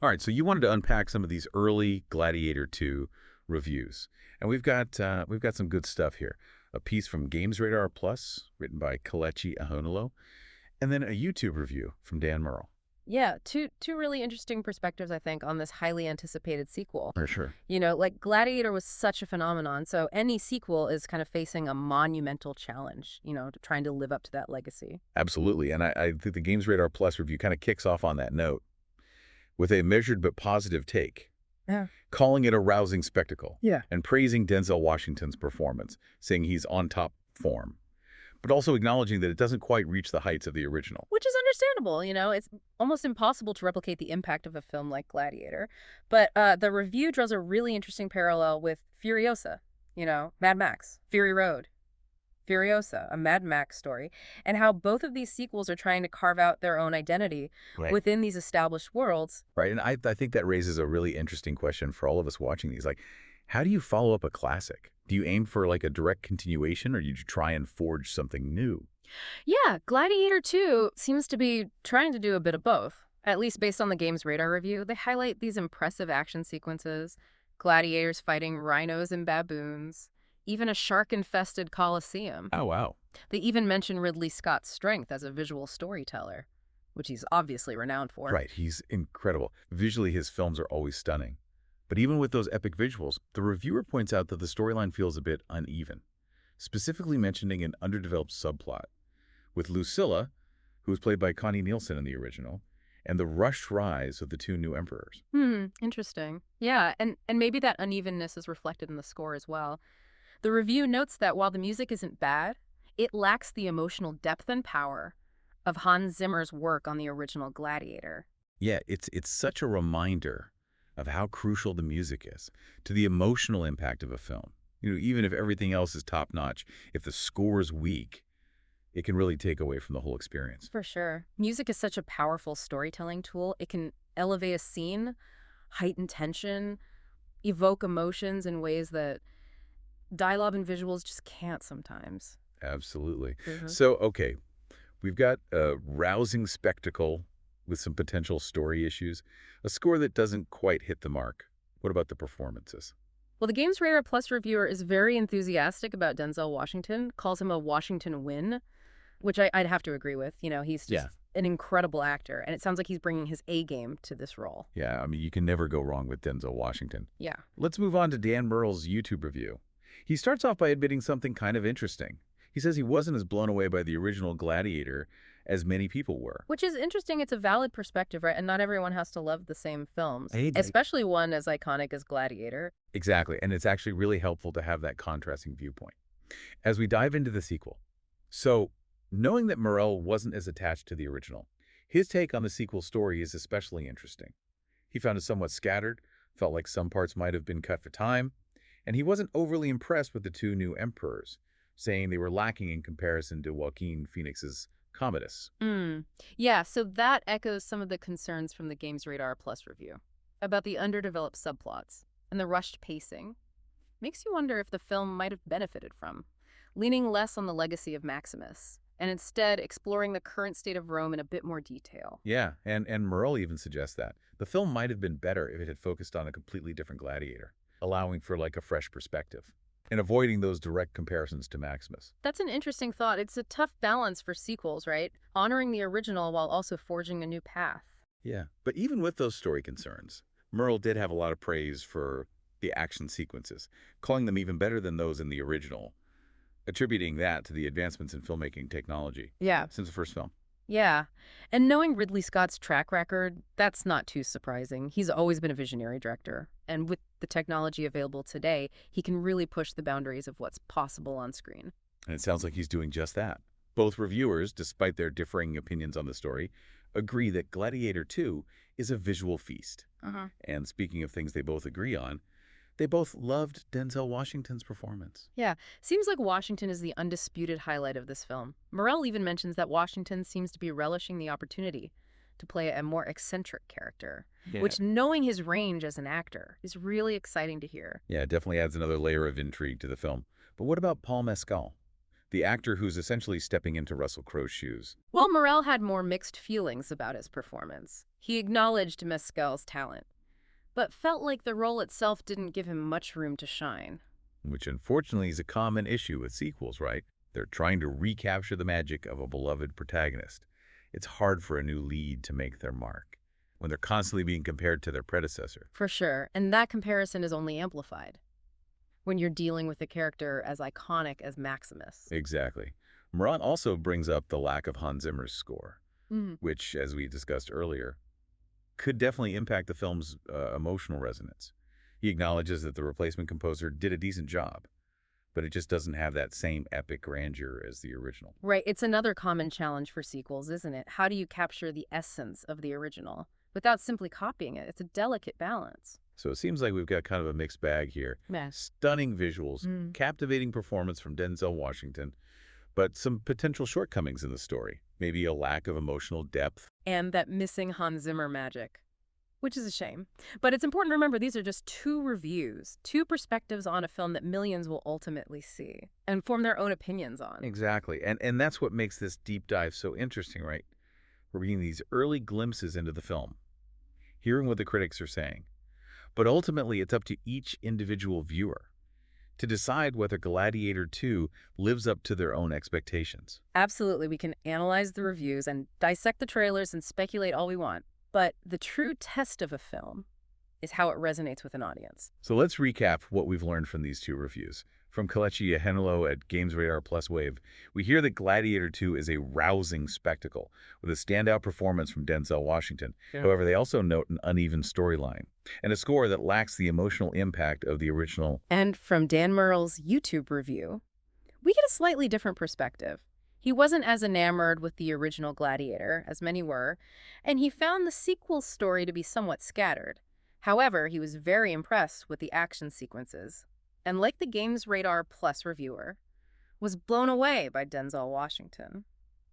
All right, so you wanted to unpack some of these early Gladiator 2 reviews, and we've got some good stuff here. A piece from Games Radar Plus, written by Kelechi Ahonolo, and then a YouTube review from Dan Murrell. Yeah, two really interesting perspectives, I think, on this highly anticipated sequel. For sure. Like Gladiator was such a phenomenon, so any sequel is kind of facing a monumental challenge, trying to live up to that legacy. Absolutely, and I think the Games Radar Plus review kind of kicks off on that note with a measured but positive take, Yeah. calling it a rousing spectacle Yeah. and praising Denzel Washington's performance, saying he's on top form, but also acknowledging that it doesn't quite reach the heights of the original. Which is understandable, it's almost impossible to replicate the impact of a film like Gladiator. But the review draws a really interesting parallel with Furiosa, Mad Max, Fury Road. Furiosa, a Mad Max story, and how both of these sequels are trying to carve out their own identity Right. within these established worlds. Right, and I think that raises a really interesting question for all of us watching these. Like, how do you follow up a classic? Do you aim for like a direct continuation, or do you try and forge something new? Yeah, Gladiator 2 seems to be trying to do a bit of both. At least based on the game's radar review, they highlight these impressive action sequences, gladiators fighting rhinos and baboons, even a shark-infested coliseum. Oh, wow. They even mention Ridley Scott's strength as a visual storyteller, which he's obviously renowned for. Right, he's incredible. Visually, his films are always stunning. But even with those epic visuals, the reviewer points out that the storyline feels a bit uneven, specifically mentioning an underdeveloped subplot, with Lucilla, who was played by Connie Nielsen in the original, and the rushed rise of the two new emperors. Interesting. Yeah, and maybe that unevenness is reflected in the score as well. The review notes that while the music isn't bad, it lacks the emotional depth and power of Hans Zimmer's work on the original Gladiator. Yeah, it's such a reminder of how crucial the music is to the emotional impact of a film. Even if everything else is top-notch, if the score is weak, it can really take away from the whole experience. For sure. Music is such a powerful storytelling tool. It can elevate a scene, heighten tension, evoke emotions in ways that dialogue and visuals just can't sometimes. Absolutely. hmm So, okay, we've got a rousing spectacle with some potential story issues, a score that doesn't quite hit the mark. What about the performances? Well, the Games Radar Plus reviewer is very enthusiastic about Denzel Washington, calls him a Washington win, which I'd have to agree with. He's just Yeah. an incredible actor, and it sounds like he's bringing his A game to this role. Yeah, I mean, you can never go wrong with Denzel Washington. Yeah. Let's move on to Dan Murrell's YouTube review. He starts off by admitting something kind of interesting. He says he wasn't as blown away by the original Gladiator as many people were. Which is interesting. It's a valid perspective, right? And not everyone has to love the same films, Hey, especially one as iconic as Gladiator. exactly, and it's actually really helpful to have that contrasting viewpoint. As we dive into the sequel, so knowing that Murrell wasn't as attached to the original, his take on the sequel story is especially interesting. He found it somewhat scattered, felt like some parts might have been cut for time, and he wasn't overly impressed with the two new emperors, saying they were lacking in comparison to Joaquin Phoenix's Commodus. Mm. Yeah, so that echoes some of the concerns from the Games Radar Plus review about the underdeveloped subplots and the rushed pacing. Makes you wonder if the film might have benefited from leaning less on the legacy of Maximus and instead exploring the current state of Rome in a bit more detail. Yeah, and Murrell even suggests that. The film might have been better if it had focused on a completely different gladiator, allowing for like a fresh perspective, and avoiding those direct comparisons to Maximus. That's an interesting thought. It's a tough balance for sequels, right? Honoring the original while also forging a new path. Yeah, but even with those story concerns, Murrell did have a lot of praise for the action sequences, calling them even better than those in the original, attributing that to the advancements in filmmaking technology Yeah. since the first film. Yeah. And knowing Ridley Scott's track record, that's not too surprising. He's always been a visionary director. And with the technology available today, he can really push the boundaries of what's possible on screen. And it sounds like he's doing just that. Both reviewers, despite their differing opinions on the story, agree that Gladiator 2 is a visual feast. Uh-huh. And speaking of things they both agree on, they both loved Denzel Washington's performance. Yeah, seems like Washington is the undisputed highlight of this film. Morell even mentions that Washington seems to be relishing the opportunity to play a more eccentric character, Yeah. which, knowing his range as an actor, is really exciting to hear. Yeah, it definitely adds another layer of intrigue to the film. But what about Paul Mescal? the actor who's essentially stepping into Russell Crowe's shoes. Well, Murrell had more mixed feelings about his performance. He acknowledged Mescal's talent, but felt like the role itself didn't give him much room to shine. Which unfortunately is a common issue with sequels, right? They're trying to recapture the magic of a beloved protagonist. It's hard for a new lead to make their mark when they're constantly being compared to their predecessor. For sure, and that comparison is only amplified when you're dealing with a character as iconic as Maximus. Exactly. Murat also brings up the lack of Hans Zimmer's score, which, as we discussed earlier, could definitely impact the film's emotional resonance. He acknowledges that the replacement composer did a decent job, but it just doesn't have that same epic grandeur as the original. Right, it's another common challenge for sequels, isn't it? How do you capture the essence of the original without simply copying it? It's a delicate balance. So it seems like we've got kind of a mixed bag here. Yeah. Stunning visuals, captivating performance from Denzel Washington, but some potential shortcomings in the story. Maybe a lack of emotional depth. And that missing Hans Zimmer magic, which is a shame. But it's important to remember these are just two reviews, two perspectives on a film that millions will ultimately see and form their own opinions on. Exactly. And that's what makes this deep dive so interesting, right? We're getting these early glimpses into the film, hearing what the critics are saying. But ultimately, it's up to each individual viewer to decide whether Gladiator 2 lives up to their own expectations. Absolutely, we can analyze the reviews and dissect the trailers and speculate all we want. But the true test of a film is how it resonates with an audience. So let's recap what we've learned from these two reviews. From Kelechi Ahenlo at Games Radar Plus Wave, we hear that Gladiator 2 is a rousing spectacle with a standout performance from Denzel Washington. Yeah. However, they also note an uneven storyline and a score that lacks the emotional impact of the original. And from Dan Murrell's YouTube review, we get a slightly different perspective. He wasn't as enamored with the original Gladiator, as many were, and he found the sequel story to be somewhat scattered. However, he was very impressed with the action sequences, and like the Games Radar Plus reviewer, was blown away by Denzel Washington.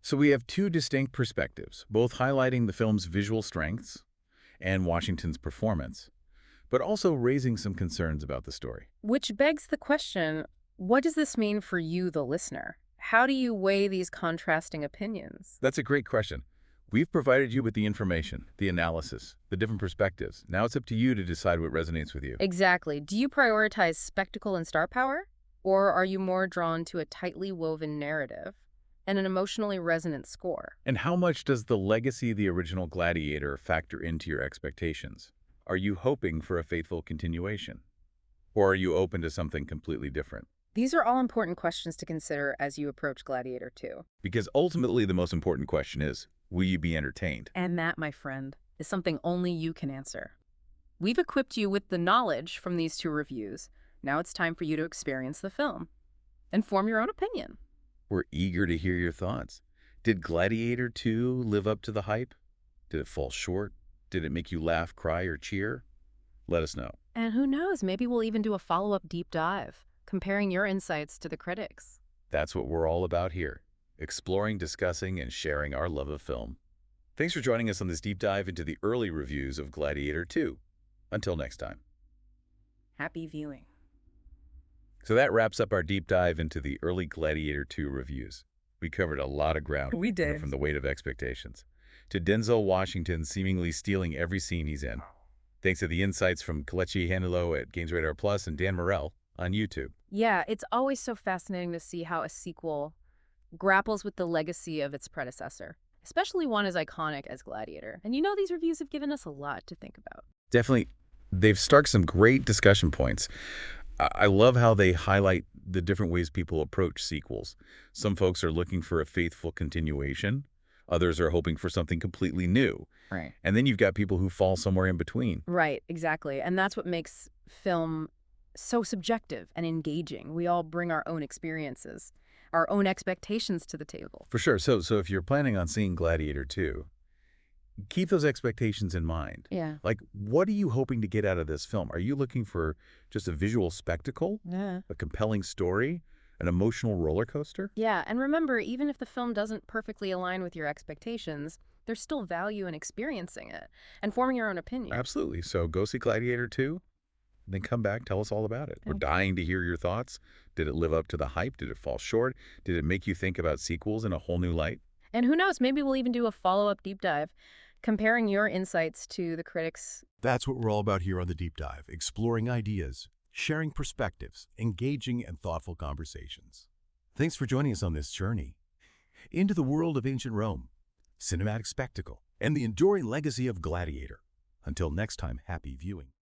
So we have two distinct perspectives, both highlighting the film's visual strengths and Washington's performance, but also raising some concerns about the story. Which begs the question, what does this mean for you, the listener? How do you weigh these contrasting opinions? That's a great question. We've provided you with the information, the analysis, the different perspectives. Now it's up to you to decide what resonates with you. Exactly. Do you prioritize spectacle and star power? Or are you more drawn to a tightly woven narrative and an emotionally resonant score? And how much does the legacy of the original Gladiator factor into your expectations? Are you hoping for a faithful continuation? Or are you open to something completely different? These are all important questions to consider as you approach Gladiator 2. Because ultimately the most important question is, will you be entertained? And that, my friend, is something only you can answer. We've equipped you with the knowledge from these two reviews. Now it's time for you to experience the film and form your own opinion. We're eager to hear your thoughts. Did Gladiator 2 live up to the hype? Did it fall short? Did it make you laugh, cry, or cheer? Let us know. And who knows, maybe we'll even do a follow-up deep dive, comparing your insights to the critics. That's what we're all about here, exploring, discussing, and sharing our love of film. Thanks for joining us on this deep dive into the early reviews of Gladiator 2. Until next time. Happy viewing. So that wraps up our deep dive into the early Gladiator 2 reviews. We covered a lot of ground. We did. From the weight of expectations to Denzel Washington seemingly stealing every scene he's in. Thanks to the insights from Kelechi Ahenlo at Games Radar Plus and Dan Murrell on YouTube. Yeah, it's always so fascinating to see how a sequel grapples with the legacy of its predecessor, especially one as iconic as Gladiator. And you know, these reviews have given us a lot to think about. Definitely, they've sparked some great discussion points. I love how they highlight the different ways people approach sequels. Some folks are looking for a faithful continuation. Others are hoping for something completely new. Right. And then you've got people who fall somewhere in between. Right, exactly. And that's what makes film so subjective and engaging. We all bring our own experiences, our own expectations to the table. For sure. So if you're planning on seeing Gladiator 2, keep those expectations in mind. Yeah. Like, what are you hoping to get out of this film? Are you looking for just a visual spectacle? Yeah. A compelling story? An emotional roller coaster? Yeah, and remember, even if the film doesn't perfectly align with your expectations, there's still value in experiencing it and forming your own opinion. Absolutely. So go see Gladiator 2 Then come back, tell us all about it. We're Yeah. dying to hear your thoughts. Did it live up to the hype? Did it fall short? Did it make you think about sequels in a whole new light? And who knows, maybe we'll even do a follow-up deep dive, comparing your insights to the critics. That's what we're all about here on The Deep Dive, exploring ideas, sharing perspectives, engaging and thoughtful conversations. Thanks for joining us on this journey into the world of ancient Rome, cinematic spectacle, and the enduring legacy of Gladiator. Until next time, happy viewing.